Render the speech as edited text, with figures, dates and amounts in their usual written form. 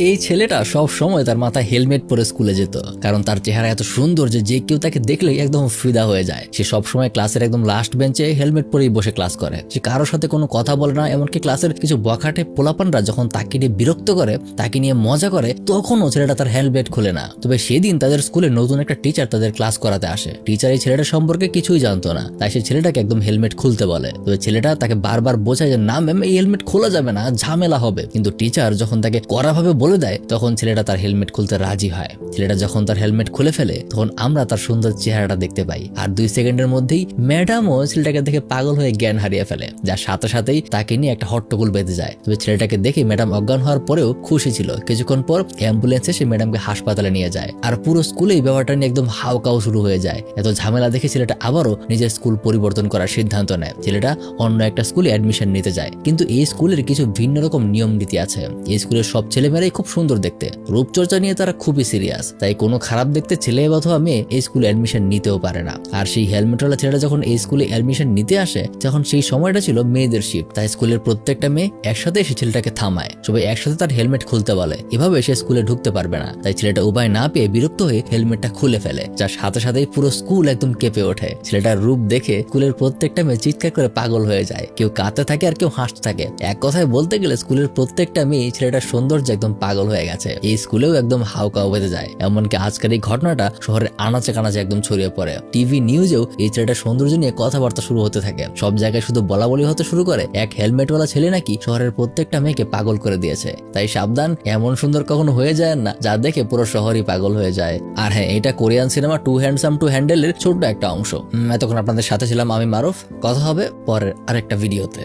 এই ছেলেটা সব সময় তার মাথায় হেলমেট পরে স্কুলে যেত, কারণ তার চেহারা এত সুন্দর যে কেউ তাকে দেখলেই একদম ফিদা হয়ে যায়। সে সব সময় ক্লাসের একদম লাস্ট বেঞ্চে হেলমেট পরেই বসে ক্লাস করে। সে কারোর সাথে কোনো কথা বলে না, এমনকি ক্লাসের কিছু বখাটে পোলাপানরা যখন তাকে নিয়ে বিরক্ত করে, তাকে নিয়ে মজা করে, তখনও ছেলেটা তার হেলমেট খুলে না। তবে সেদিন তাদের স্কুলে নতুন একটা টিচার তাদের ক্লাস করাতে আসে। টিচার এই ছেলেটা সম্পর্কে কিছুই জানতো না, তাই সে ছেলেটাকে একদম হেলমেট খুলতে বলে। তবে ছেলেটা তাকে বারবার বোঝায় যে না ম্যাম, এই হেলমেট খোলা যাবে না, ঝামেলা হবে। কিন্তু টিচার যখন তাকে কড়াভাবে বলে দেয়, তখন ছেলেটা তার হেলমেট খুলতে রাজি হয়। ছেলেটা যখন তার হেলমেট খুলে ফেলে, তখন আমরা তার সুন্দর চেহারাটা দেখতে পাই। আর 2 সেকেন্ডের মধ্যেই ম্যাডামও ছেলেটাকে দেখে পাগল হয়ে জ্ঞান হারিয়ে ফেলে, যার সাথে সাথেই তাকে নিয়ে একটা হট্টগোল বেঁধে যায়। তবে ছেলেটাকে দেখে ম্যাডাম অজ্ঞান হওয়ার পরেও খুশি ছিল। কিছুক্ষণ পর অ্যাম্বুলেন্স এসে ম্যাডামকে হাসপাতালে নিয়ে যায়। আর পুরো স্কুলেই ব্যাপারটা নিয়ে একদম হাওকাও শুরু হয়ে যায়। এত ঝামেলা দেখে ছেলেটা আবারও নিজের স্কুল পরিবর্তন করার সিদ্ধান্ত নেয়। ছেলেটা অন্য একটা স্কুলে অ্যাডমিশন নিতে যায়। কিন্তু এই স্কুলের কিছু ভিন্ন রকম নিয়ম নীতি আছে। এই স্কুলের সব ছেলেমেয়েরাই খুব সুন্দর দেখতে, রূপচর্চা নিয়ে তারা খুবই সিরিয়াস। তাই কোনো খারাপ দেখতে ছেলে অথবা মেয়ে এই স্কুলে অ্যাডমিশন নিতেও পারে না। আর সেই হেলমেটওয়ালা ছেলেটা যখন এই স্কুলে অ্যাডমিশন নিতে আসে, তখন সেই সময়টা ছিল মেয়েদের শিফট। তাই স্কুলের প্রত্যেকটা মেয়ে একসাথে এসে ছেলেটাকে থামায়, সবাই একসাথে তার হেলমেট খুলতে বলে। এভাবে সে স্কুলে ঢুকতে পারবে না। তাই ছেলেটা উপায় না পেয়ে বিরক্ত হয়ে হেলমেটটা খুলে ফেলে, যার সাথে সাথেই পুরো স্কুল একদম কেঁপে ওঠে। ছেলেটার রূপ দেখে স্কুলের প্রত্যেকটা মেয়ে চিৎকার করে পাগল হয়ে যায়। কেউ কাঁদতে থাকে আর কেউ হাসতে থাকে। এক কথায় বলতে গেলে স্কুলের প্রত্যেকটা মেয়ে ছেলেটার সৌন্দর্যে একদম পাগল হয়ে গেছে। এই স্কুলেও একদম হাউকাও বেঁধে যায়। এমনকি আজকের এই ঘটনাটা শহরের আনাচে কানাচে একদম ছড়িয়ে পড়ে। টিভি নিউজেও এই ছেলেটার সৌন্দর্য নিয়ে কথাবার্তা শুরু হতে থাকে। সব জায়গায় শুধু বলা বলি হতে শুরু করে, এক হেলমেটওয়ালা ছেলে নাকি শহরের প্রত্যেকটা মেয়েকে পাগল করে দিয়েছে। তাই সাবধান, এমন সুন্দর কখনো হয়ে যায় না যা দেখে পুরো শহরই পাগল হয়ে যায়। আর হ্যাঁ, এটা Korean cinema too handsome to handle এর ছোট্ট একটা অংশ। এতক্ষণ আপনাদের সাথে ছিলাম আমি মারুফ। কথা হবে পরের আরেকটা ভিডিওতে।